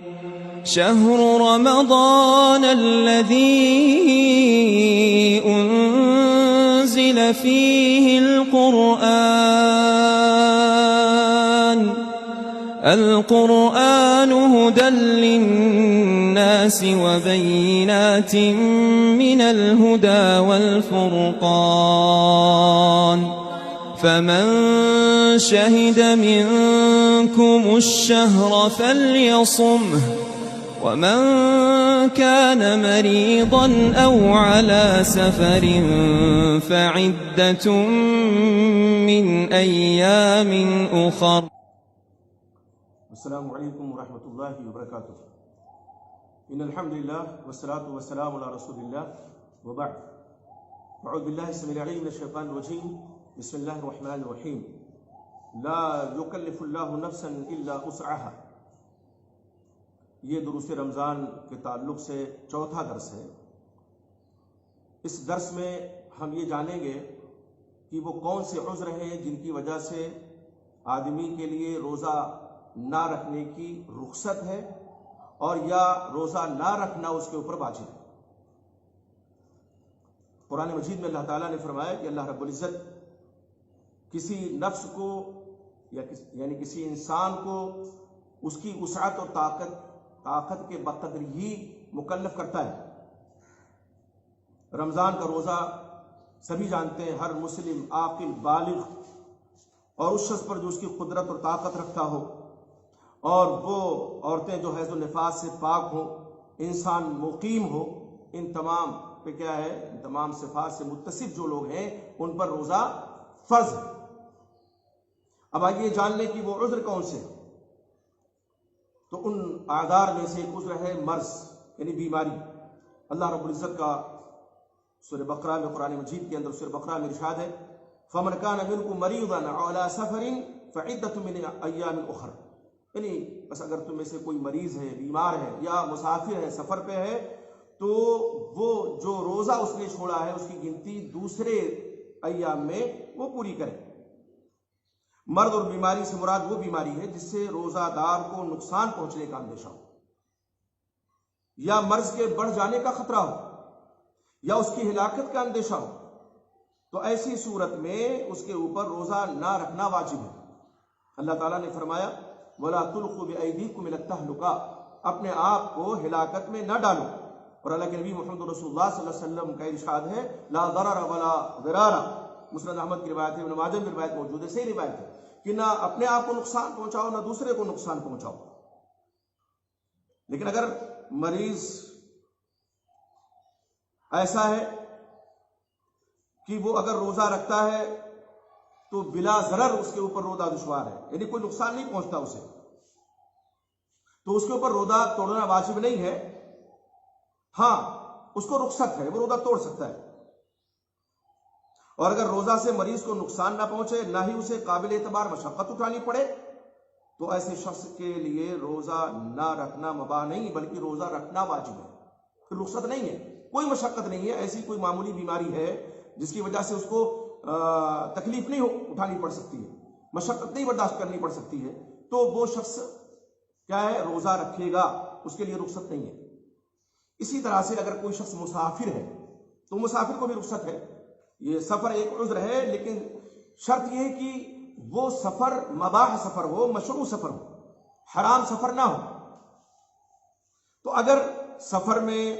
شهر رمضان الذي أنزل فيه القرآن هدى للناس وبينات من الهدى والفرقان فمن شهد منكم الشهر فليصمه ومن كان مريضا أو على سفر فعدة من أيام أخر. السلام علیکم ورحمۃ اللہ وبرکاتہ. ان الحمد للہ والصلاة والسلام علی رسول اللہ وبعد. اعوذ باللہ السمیع العلیم من الشیطان الرجیم. بسم اللہ الرحمن الرحیم. لا یکلف اللہ نفسا الا وسعها. یہ دروس رمضان کے تعلق سے چوتھا درس ہے. اس درس میں ہم یہ جانیں گے کہ وہ کون سے عذر ہیں جن کی وجہ سے آدمی کے لیے روزہ نہ رکھنے کی رخصت ہے اور یا روزہ نہ رکھنا اس کے اوپر واجب ہے. قرآن مجید میں اللہ تعالیٰ نے فرمایا کہ اللہ رب العزت کسی نفس کو یعنی کسی انسان کو اس کی وسعت اور طاقت کے بقدر ہی مکلف کرتا ہے. رمضان کا روزہ سبھی جانتے ہیں ہر مسلم عاقل بالغ اور اس شخص پر جو اس کی قدرت اور طاقت رکھتا ہو اور وہ عورتیں جو حیض و نفاس سے پاک ہوں، انسان مقیم ہو، ان تمام پہ کیا ہے، ان تمام صفات سے متصف جو لوگ ہیں ان پر روزہ فرض ہے. اب آئیے جان لیں کہ وہ عذر کون سے ہیں. تو ان اعذار میں سے ایک عذر ہے مرض یعنی بیماری. اللہ رب العزت کا سورہ بقرہ میں، قرآن مجید کے اندر سورہ بقرہ میں ارشاد ہے فَمَنْ كَانَ مِنْكُمْ مَرِيضًا أَوْ عَلَى سَفَرٍ فَعِدَّةٌ مِنْ أَيَّامٍ أُخَرَ. یعنی بس اگر تم میں سے کوئی مریض ہے، بیمار ہے یا مسافر ہے، سفر پہ ہے، تو وہ جو روزہ اس نے چھوڑا ہے اس کی گنتی دوسرے ایام میں وہ پوری کرے. مرض اور بیماری سے مراد وہ بیماری ہے جس سے روزہ دار کو نقصان پہنچنے کا اندیشہ ہو یا مرض کے بڑھ جانے کا خطرہ ہو یا اس کی ہلاکت کا اندیشہ ہو، تو ایسی صورت میں اس کے اوپر روزہ نہ رکھنا واجب ہے. اللہ تعالیٰ نے فرمایا وَلَا تُلْقُوا بِأَيْدِيكُمْ إِلَى التَّهْلُكَةِ. اپنے آپ کو ہلاکت میں نہ ڈالو. اور اللہ کے نبی محمد رسول اللہ صلی اللہ علیہ وسلم کا ارشاد ہے لا ضرر ولا ضرار. مسند احمد کی روایت ہے، ابن ماجہ کی روایت موجود ہے، صحیح روایت ہے کہ نہ اپنے آپ کو نقصان پہنچاؤ نہ دوسرے کو نقصان پہنچاؤ. لیکن اگر مریض ایسا ہے کہ وہ اگر روزہ رکھتا ہے تو بلا ضرر اس کے اوپر روزہ دشوار ہے، یعنی کوئی نقصان نہیں پہنچتا اسے، تو اس کے اوپر روزہ توڑنا واجب نہیں ہے. ہاں اس کو رخصت ہے، وہ روزہ توڑ سکتا ہے. اور اگر روزہ سے مریض کو نقصان نہ پہنچے، نہ ہی اسے قابل اعتبار مشقت اٹھانی پڑے، تو ایسے شخص کے لیے روزہ نہ رکھنا مباح نہیں بلکہ روزہ رکھنا واجب ہے. پھر رخصت نہیں ہے، کوئی مشقت نہیں ہے، ایسی کوئی معمولی بیماری ہے جس کی وجہ سے اس کو تکلیف نہیں اٹھانی پڑ سکتی ہے، مشقت نہیں برداشت کرنی پڑ سکتی ہے، تو وہ شخص کیا ہے، روزہ رکھے گا، اس کے لیے رخصت نہیں ہے. اسی طرح سے اگر کوئی شخص مسافر ہے تو مسافر کو بھی رخصت ہے. یہ سفر ایک عذر ہے، لیکن شرط یہ ہے کہ وہ سفر مباح سفر ہو، مشروع سفر ہو، حرام سفر نہ ہو. تو اگر سفر میں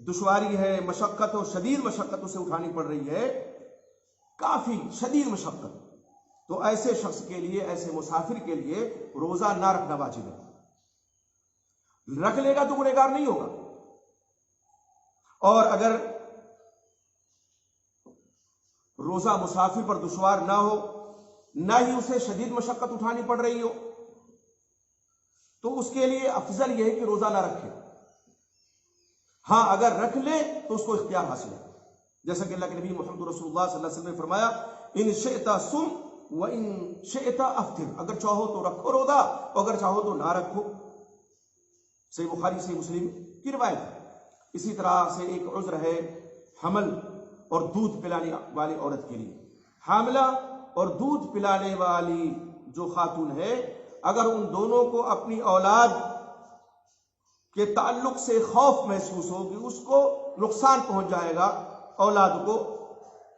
دشواری ہے، مشقت ہو، شدید مشقت اسے اٹھانی پڑ رہی ہے، کافی شدید مشقت، تو ایسے شخص کے لیے، ایسے مسافر کے لیے روزہ نہ رکھنا واجب ہے. رکھ لے گا تو گنہگار نہیں ہوگا. اور اگر روزہ مسافر پر دشوار نہ ہو، نہ ہی اسے شدید مشقت اٹھانی پڑ رہی ہو، تو اس کے لیے افضل یہ ہے کہ روزہ نہ رکھے. ہاں اگر رکھ لے تو اس کو اختیار حاصل ہے، جیسا کہ اللہ کے نبی محمد رسول اللہ صلی اللہ علیہ وسلم نے فرمایا ان شئت صم و ان شئت افطر. اگر چاہو تو رکھو روزہ، اگر چاہو تو نہ رکھو. صحیح بخاری صحیح مسلم کی روایت ہے. اسی طرح سے ایک عذر ہے حمل اور دودھ پلانے والی عورت کے لیے. حاملہ اور دودھ پلانے والی جو خاتون ہے، اگر ان دونوں کو اپنی اولاد کے تعلق سے خوف محسوس ہو کہ اس کو نقصان پہنچ جائے گا، اولاد کو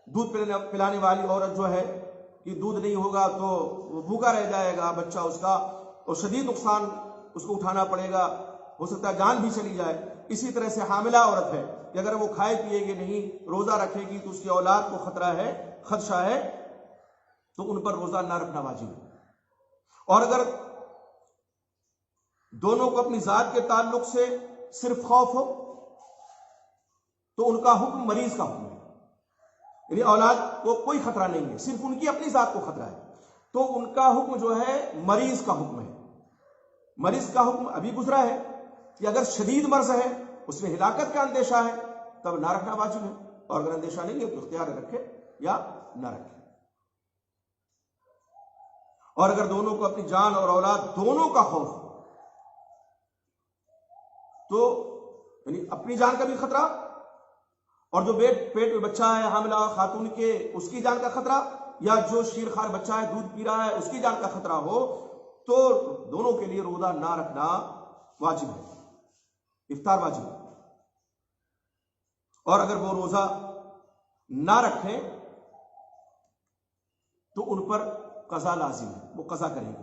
دودھ پلانے والی عورت جو ہے کہ دودھ نہیں ہوگا تو وہ بھوکا رہ جائے گا بچہ اس کا، اور شدید نقصان اس کو اٹھانا پڑے گا، ہو سکتا ہے جان بھی چلی جائے۔ اسی طرح سے حاملہ عورت ہے کہ اگر وہ کھائے پیے گی نہیں، روزہ رکھے گی تو اس کی اولاد کو خطرہ ہے، خدشہ ہے، تو ان پر روزہ نہ رکھنا واجب ہے۔ اور اگر دونوں کو اپنی ذات کے تعلق سے صرف خوف ہو تو ان کا حکم مریض کا حکم ہے، یعنی اولاد کو کوئی خطرہ نہیں ہے، صرف ان کی اپنی ذات کو خطرہ ہے، تو ان کا حکم جو ہے مریض کا حکم ہے۔ مریض کا حکم ابھی گزرا ہے کہ اگر شدید مرض ہے، اس میں ہلاکت کا اندیشہ ہے، تب نہ رکھنا واجب ہے، اور اگر اندیشہ نہیں ہے تو اختیار رکھے یا نہ رکھے۔ اور اگر دونوں کو اپنی جان اور اولاد دونوں کا خوف تو یعنی اپنی جان کا بھی خطرہ، اور جو پیٹ میں بچہ ہے حاملہ خاتون کے اس کی جان کا خطرہ، یا جو شیرخوار بچہ ہے دودھ پی رہا ہے اس کی جان کا خطرہ ہو، تو دونوں کے لیے روزہ نہ رکھنا واجب ہے، افطار واجب ہے۔ اور اگر وہ روزہ نہ رکھیں تو ان پر قضا لازم ہے، وہ قضا کریں گے۔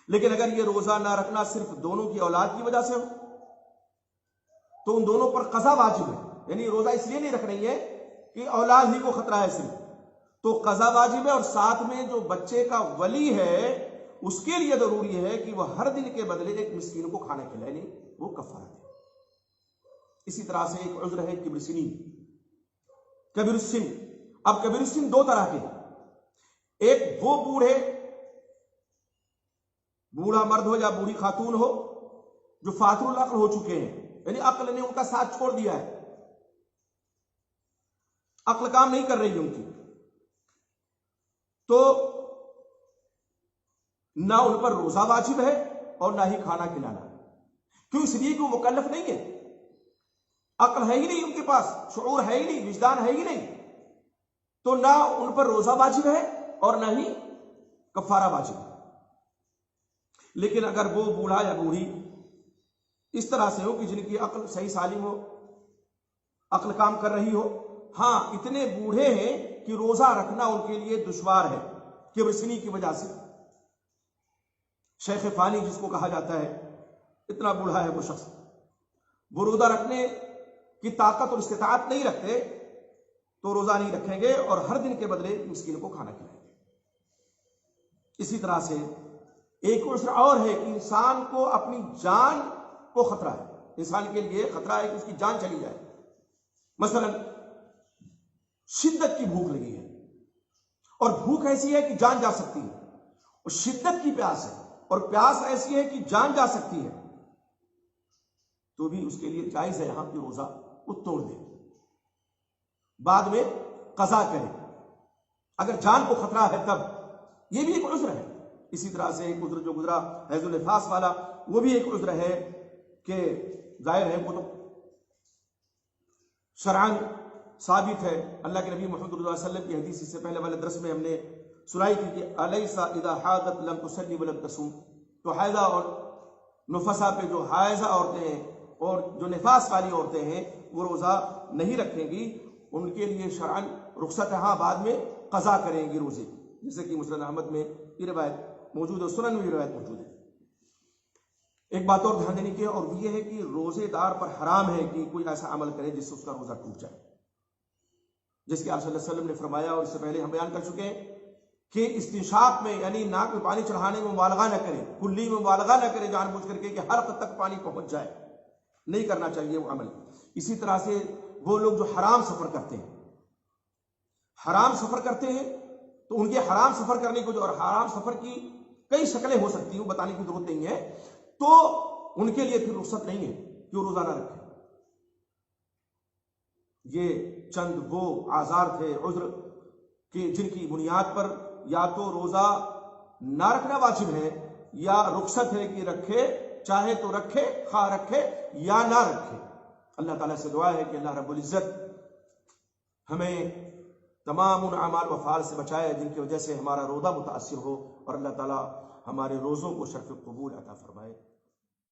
لیکن اگر یہ روزہ نہ رکھنا صرف دونوں کی اولاد کی وجہ سے ہو تو ان دونوں پر قضا واجب ہے، یعنی روزہ اس لیے نہیں رکھ رہی ہے کہ اولاد ہی کو خطرہ ہے صرف، تو قضا واجب ہے، اور ساتھ میں جو بچے کا ولی ہے اس کے لیے ضروری ہے کہ وہ ہر دن کے بدلے ایک مسکین کو کھانا کھلائے، نہیں وہ کفارہ دے۔ اسی طرح سے ایک عذر ہے کبر سنی، کبیر السن۔ اب کبیر السن دو طرح کے، ایک وہ بوڑھے، بوڑھا مرد ہو یا بوڑھی خاتون ہو جو فاتر العقل ہو چکے ہیں، یعنی عقل نے ان کا ساتھ چھوڑ دیا ہے، عقل کام نہیں کر رہی ان کی، تو نہ ان پر روزہ واجب ہے اور نہ ہی کھانا کھلانا، کیوں؟ اس لیے کہ وہ مکلف نہیں ہے، عقل ہے ہی نہیں ان کے پاس، شعور ہے ہی نہیں، وجدان ہے ہی نہیں، تو نہ ان پر روزہ واجب ہے اور نہ ہی کفارہ واجب ہے۔ لیکن اگر وہ بوڑھا یا بوڑھی اس طرح سے ہو کہ جن کی عقل صحیح سالم ہو، عقل کام کر رہی ہو، ہاں اتنے بوڑھے ہیں کہ روزہ رکھنا ان کے لیے دشوار ہے کبر سنی کی وجہ سے، شیخ فانی جس کو کہا جاتا ہے، اتنا بوڑھا ہے وہ شخص، وہ روزہ رکھنے کی طاقت اور استطاعت نہیں رکھتے تو روزہ نہیں رکھیں گے اور ہر دن کے بدلے مسکین کو کھانا کھلائیں گے۔ اسی طرح سے ایک عذر اور ہے کہ انسان کو اپنی جان کو خطرہ ہے، انسان کے لیے خطرہ ہے کہ اس کی جان چلی جائے، مثلا شدت کی بھوک لگی ہے، اور بھوک ایسی ہے کہ جان جا سکتی ہے، اور شدت کی پیاس ہے اور پیاس ایسی ہے کہ جان جا سکتی ہے، تو بھی اس کے لیے جائز ہے یہاں کی روزہ وہ توڑ دے، بعد میں قضا کرے اگر جان کو خطرہ ہے تب، یہ بھی ایک عذر ہے۔ اسی طرح سے ایک عذر جو گزرا حیض النفاس والا، وہ بھی ایک عذر ہے کہ ظاہر ہے وہ تو شرعاً ثابت ہے، اللہ کے نبی محمد صلی اللہ علیہ وسلم کی حدیث، اس سے پہلے والے درس میں ہم نے سنائی تھی کہ الیس اذا حاضت لم تصلی ولم تصوم، تو حیضہ اور نفسا پہ جو حائضہ عورتیں ہیں اور جو نفاس والی عورتیں ہیں وہ روزہ نہیں رکھیں گی، ان کے لیے شرعاً رخصت ہے، ہاں بعد میں قضا کریں گی روزے، جیسے کہ مسند احمد میں یہ روایت موجود ہے، سنن میں یہ روایت موجود ہے۔ ایک بات اور دھیان دینے کی ہے، اور یہ ہے کہ روزے دار پر حرام ہے کہ کوئی ایسا عمل کرے جس سے اس کا روزہ ٹوٹ جائے، جس کہ آپ صلی اللہ علیہ وسلم نے فرمایا، اور اس سے پہلے ہم بیان کر چکے ہیں کہ استنشاق میں یعنی ناک میں پانی چڑھانے میں مبالغہ نہ کرے، کلی میں مبالغہ نہ کرے جان بوجھ کر کے کہ حلق تک پانی پہنچ جائے، نہیں کرنا چاہیے وہ عمل۔ اسی طرح سے وہ لوگ جو حرام سفر کرتے ہیں، حرام سفر کرتے ہیں تو ان کے حرام سفر کرنے کو جو، اور حرام سفر کی کئی شکلیں ہو سکتی ہیں، بتانے کی ضرورت نہیں ہے، تو ان کے لیے پھر رخصت نہیں ہے کہ وہ روزہ نہ رکھیں۔ یہ چند وہ آزار تھے، عذر کہ جن کی بنیاد پر یا تو روزہ نہ رکھنا واجب ہے یا رخصت ہے کہ رکھے، چاہے تو رکھے، خواہ رکھے یا نہ رکھے۔ اللہ تعالیٰ سے دعا ہے کہ اللہ رب العزت ہمیں تمام ان اعمال و افعال سے بچائے جن کی وجہ سے ہمارا روزہ متاثر ہو، اور اللہ تعالیٰ ہمارے روزوں کو شرف قبول عطا فرمائے۔